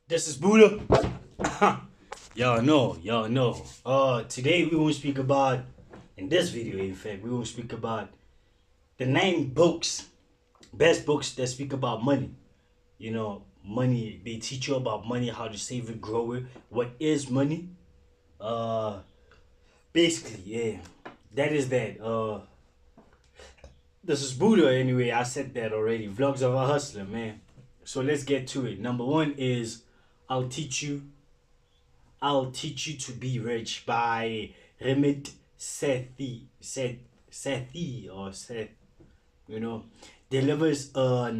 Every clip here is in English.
This is Buddha. y'all know. Today we won't speak about, in this video, in fact, we won't speak about the 9 books, best books that speak about money. Money. They teach you about money, how to save it, grow it. What is money? Uh, Basically, yeah, that is that. This is Buddha anyway. I said that already. Vlogs of a hustler, man. So let's get to it. Number one is I'll teach you I'll teach you to be rich by Ramit Sethi or Seth, you know, delivers a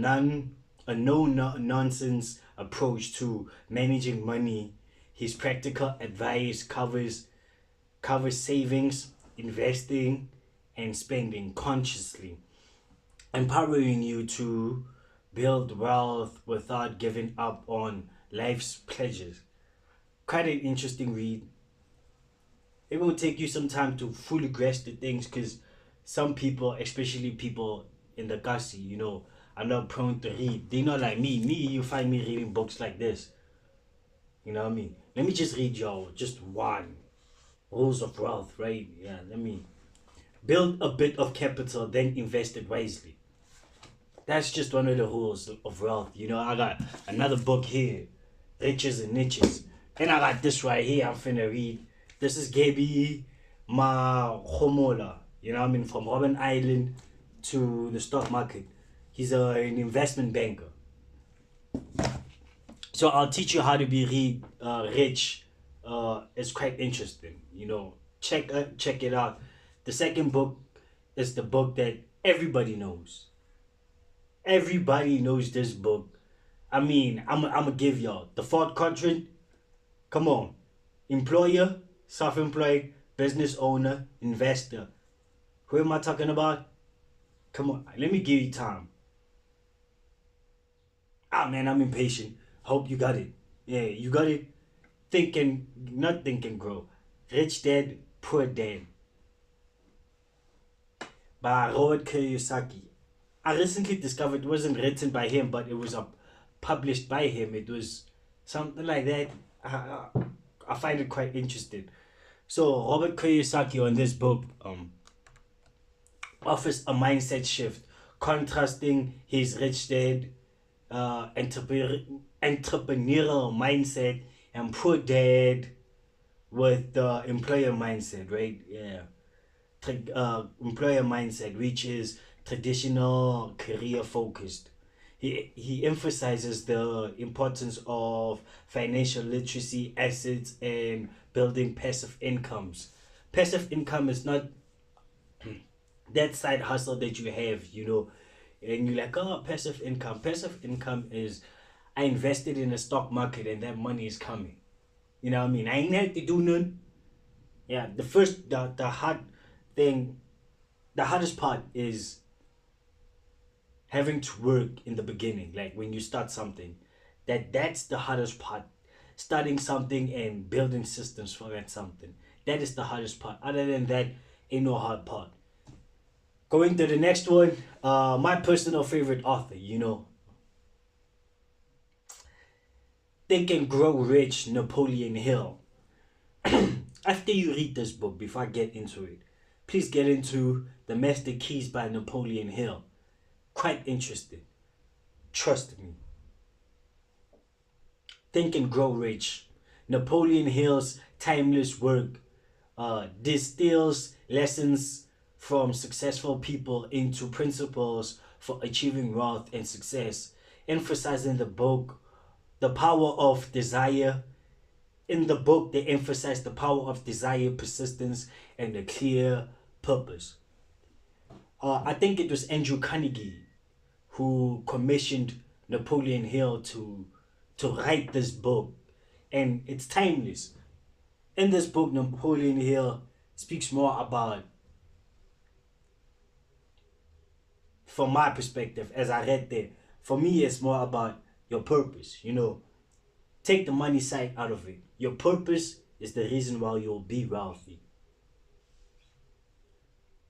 nonsense approach to managing money. His practical advice covers savings, investing, and spending consciously, empowering you to build wealth without giving up on life's pleasures. Quite an interesting read. It will take you some time to fully grasp the things because some people, especially people in the Kasi, are not prone to read. They're not like me. You find me reading books like this. You know what I mean? Let me just read y'all just one. Rules of wealth, right? Yeah, let me build a bit of capital, then invest it wisely. That's just one of the rules of wealth. I got another book here, Riches and Niches. And I got this right here I'm finna read. This is Gaby Mahomola. From Robben Island to the stock market. He's an investment banker. So I'll teach you how to be rich. It's quite interesting. Check it out. The second book is the book that everybody knows. Everybody knows this book. I'm gonna give y'all the fourth quadrant. Come on. Employer, self-employed, business owner, investor. Who am I talking about? Come on, let me give you time. Man, I'm impatient. Hope you got it. Yeah, you got it. Not think and grow. Rich Dad, Poor Dad by Robert Kiyosaki. I recently discovered it wasn't written by him, but it was published by him. It was something like that. I find it quite interesting. So Robert Kiyosaki on this book offers a mindset shift, contrasting his rich dad entrepreneurial mindset and poor dad with the employer mindset, right? Yeah, employer mindset, which is traditional career focused. He emphasizes the importance of financial literacy, assets, and building passive incomes. Passive income is not that side hustle that you have, and you're like, oh, passive income. Passive income is I invested in the stock market and that money is coming. You know what I mean? I ain't had to do none. Yeah, the hard thing, the hardest part is having to work in the beginning, like when you start something. That's the hardest part. Starting something and building systems for that something. That is the hardest part. Other than that, ain't no hard part. Going to the next one, my personal favorite author, Think and Grow Rich, Napoleon Hill. After you read this book, before I get into it, please get into The Master Keys by Napoleon Hill. Quite interesting. Trust me. Think and Grow Rich. Napoleon Hill's timeless work distills lessons from successful people into principles for achieving wealth and success, emphasizing the power of desire. In the book, they emphasize the power of desire, persistence, and a clear purpose. I think it was Andrew Carnegie who commissioned Napoleon Hill to write this book, and it's timeless. In this book, Napoleon Hill speaks more about, from my perspective, as I read there, for me, it's more about your purpose. Take the money side out of it. Your purpose is the reason why you'll be wealthy.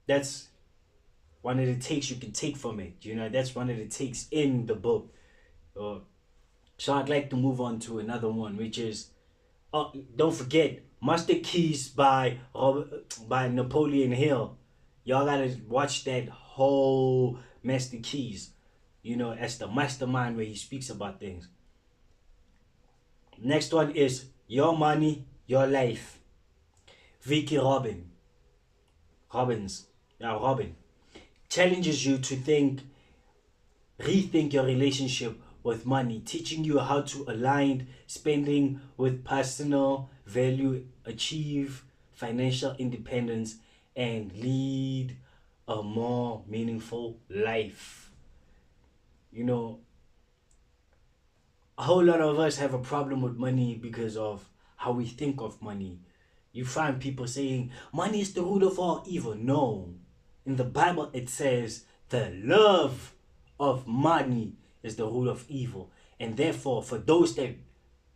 That's one of the takes you can take from it. That's one of the takes in the book. So I'd like to move on to another one, which is, don't forget, Master Keys by Napoleon Hill. Y'all gotta watch that whole Master Keys. You know, as the mastermind where he speaks about things. Next one is Your Money, Your Life. Vicki Robbins. Yeah, Robin. Challenges you to rethink your relationship with money, teaching you how to align spending with personal value, achieve financial independence, and lead a more meaningful life. You know, a whole lot of us have a problem with money because of how we think of money. You find people saying money is the root of all evil. No. In the Bible it says the love of money is the root of evil. And therefore, for those that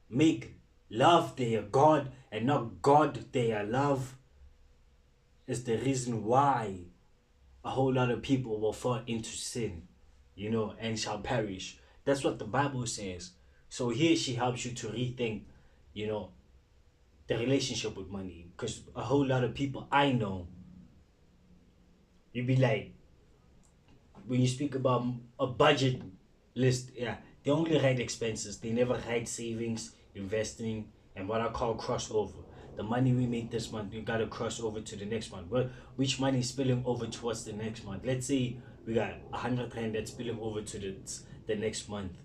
make love their God and not God their love, is the reason why a whole lot of people will fall into sin, you know, and shall perish. That's what the Bible says. So here she helps you to rethink, you know, the relationship with money. Because a whole lot of people I know, you'd be like, when you speak about a budget list, yeah, they only write expenses. They never write savings, investing, and what I call crossover. The money we make this month, we gotta cross over to the next month. Well, which money is spilling over towards the next month? Let's say we got 100 rand that's spilling over to the next month.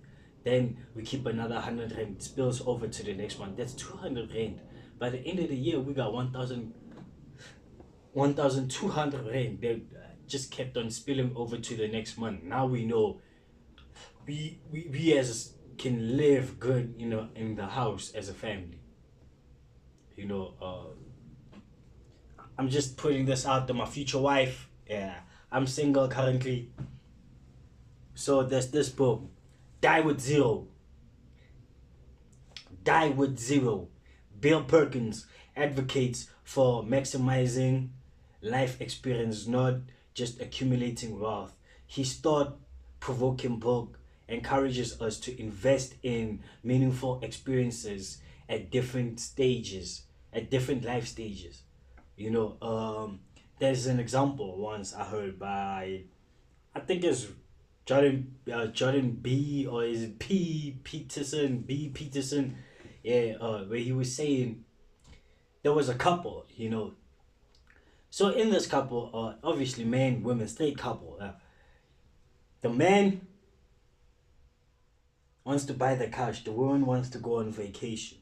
Then we keep another 100 rand spills over to the next month. That's 200 rand. By the end of the year, we got 1,200 rand. They just kept on spilling over to the next month. Now we know we as can live good, you know, in the house as a family. You know, I'm just putting this out to my future wife. Yeah, I'm single currently. So there's this book, Die with Zero. Die with Zero. Bill Perkins advocates for maximizing life experience, not just accumulating wealth. His thought-provoking book encourages us to invest in meaningful experiences at different stages, at different life stages. You know, there's an example once I heard by, I think it's Jordan B, or is it B Peterson, yeah, where he was saying there was a couple, you know. So in this couple, obviously man, women, straight couple. The man wants to buy the couch. The woman wants to go on vacation.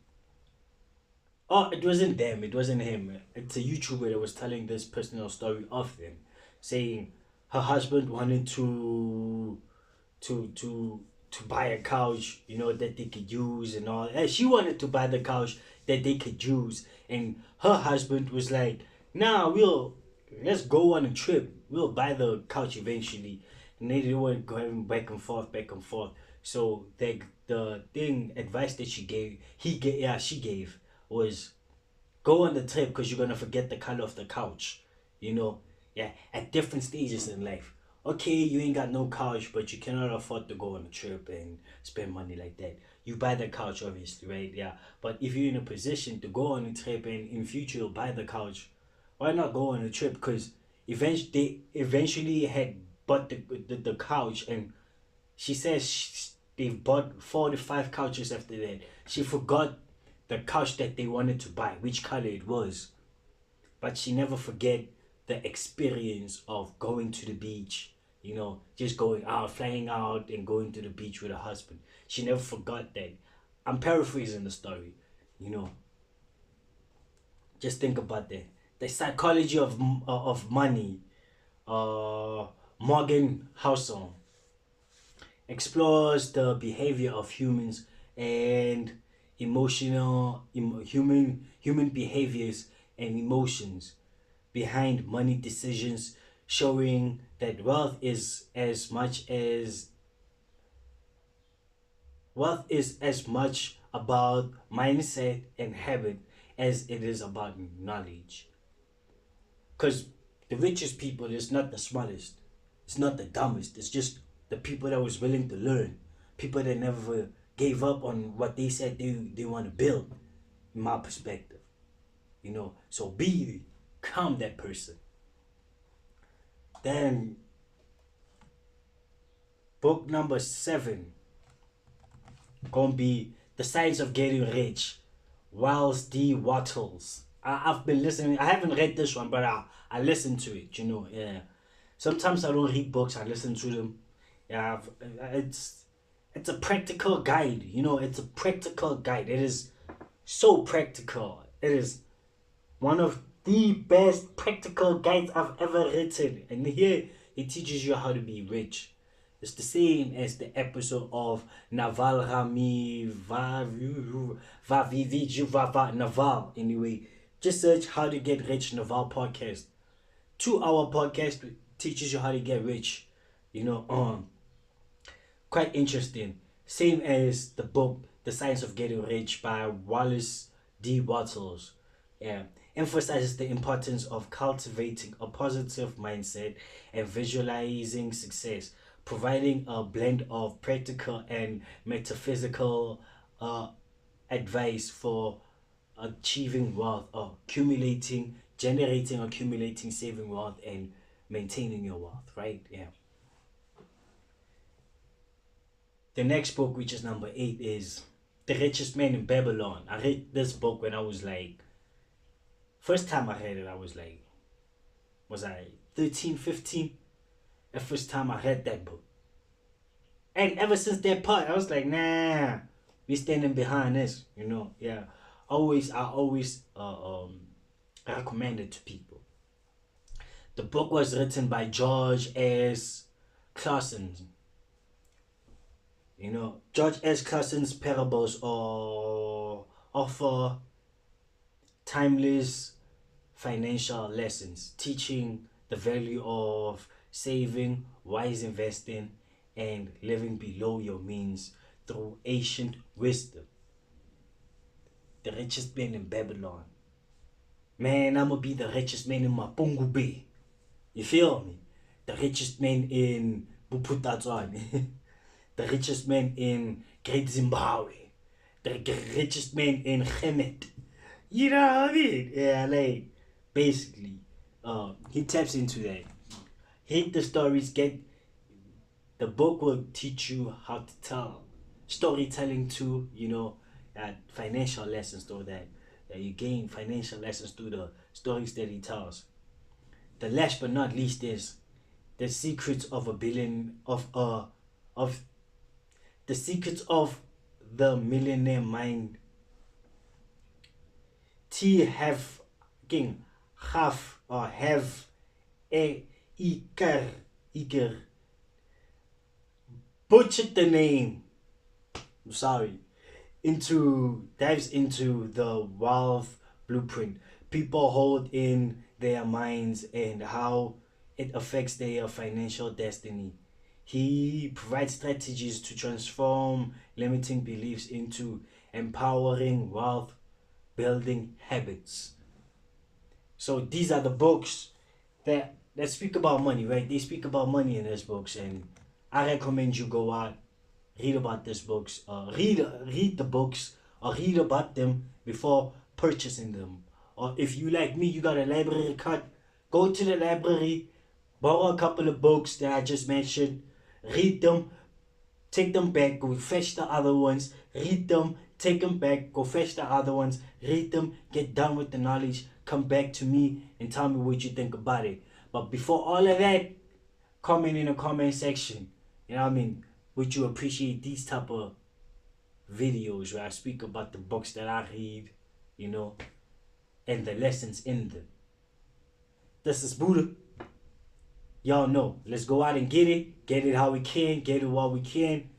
Oh, it wasn't them. It wasn't him. It's a YouTuber that was telling this personal story of them, saying her husband wanted to to buy a couch, you know, that they could use and all. And she wanted to buy the couch that they could use, and her husband was like, "Nah, let's go on a trip. We'll buy the couch eventually." And they were going back and forth, back and forth. So the thing advice that she gave was go on the trip because you're gonna forget the color of the couch. You know, yeah, at different stages in life. Okay, you ain't got no couch, but you cannot afford to go on a trip and spend money like that. You buy the couch, obviously, right? Yeah. But if you're in a position to go on a trip and in future you'll buy the couch, why not go on a trip? Because they eventually had bought the couch, and she says they've bought 45 couches after that. She forgot the couch that they wanted to buy, which color it was. But she never forget the experience of going to the beach, you know, just going out, flying out and going to the beach with her husband. She never forgot that. I'm paraphrasing the story, you know. Just think about that. The psychology of money. Morgan Housel explores the behavior of humans and human behaviors and emotions behind money decisions, showing that wealth is as much about mindset and habit as it is about knowledge. Because the richest people is not the smartest, it's not the dumbest, it's just the people that was willing to learn, people that never gave up on what they said they want to build, in my perspective. So become that person. Then book number 7 gonna be The Science of Getting Rich, Wallace D. Wattles. I've been listening. I haven't read this one, but I listened to it. Yeah. Sometimes I don't read books. I listen to them. Yeah, it's a practical guide. It's a practical guide. It is so practical. It is one of the best practical guides I've ever written. And here it teaches you how to be rich. It's the same as the episode of Naval Rami Naval. Anyway, just search How to Get Rich Naval podcast. 2-hour podcast teaches you how to get rich. Quite interesting. Same as the book The Science of Getting Rich by Wallace D. Wattles. Yeah. Emphasizes the importance of cultivating a positive mindset and visualizing success, providing a blend of practical and metaphysical advice for achieving wealth, or accumulating, saving wealth, and maintaining your wealth, right? Yeah. The next book, which is number 8, is The Richest Man in Babylon. I read this book when I was like, first time I read it, I was like, was I 13, 15? The first time I read that book. And ever since that part, I was like, nah, we standing behind this, yeah. I always recommend it to people. The book was written by George S. Clason. George S. Clason's parables offer timeless financial lessons, teaching the value of saving, wise investing, and living below your means through ancient wisdom. The richest man in Babylon. Man, I'm gonna be the richest man in Mapungu Bay. You feel me? The richest man in Buputatswane. The richest man in Great Zimbabwe. The richest man in Hemet. You know what I mean? Yeah, like, basically, he taps into that. Hate the stories, the book will teach you how to tell storytelling too, financial lessons through that you gain financial lessons through the stories that he tells. The last but not least is the secrets of the secrets of the millionaire mind. Have Eker butchered the name. I'm sorry. Dives into the wealth blueprint people hold in their minds and how it affects their financial destiny. He provides strategies to transform limiting beliefs into empowering wealth building habits. So these are the books that speak about money, right? They speak about money in these books, and I recommend you go out, read about these books, read the books, or read about them before purchasing them. Or if you like me, you got a library card, go to the library, borrow a couple of books that I just mentioned, read them, take them back, go fetch the other ones, read them, take them back, go fetch the other ones, read them, get done with the knowledge, come back to me and tell me what you think about it. But before all of that, comment in the comment section. You know what I mean? Would you appreciate these type of videos where I speak about the books that I read, and the lessons in them? This is Buddha. Y'all know. Let's go out and get it. Get it how we can. Get it while we can.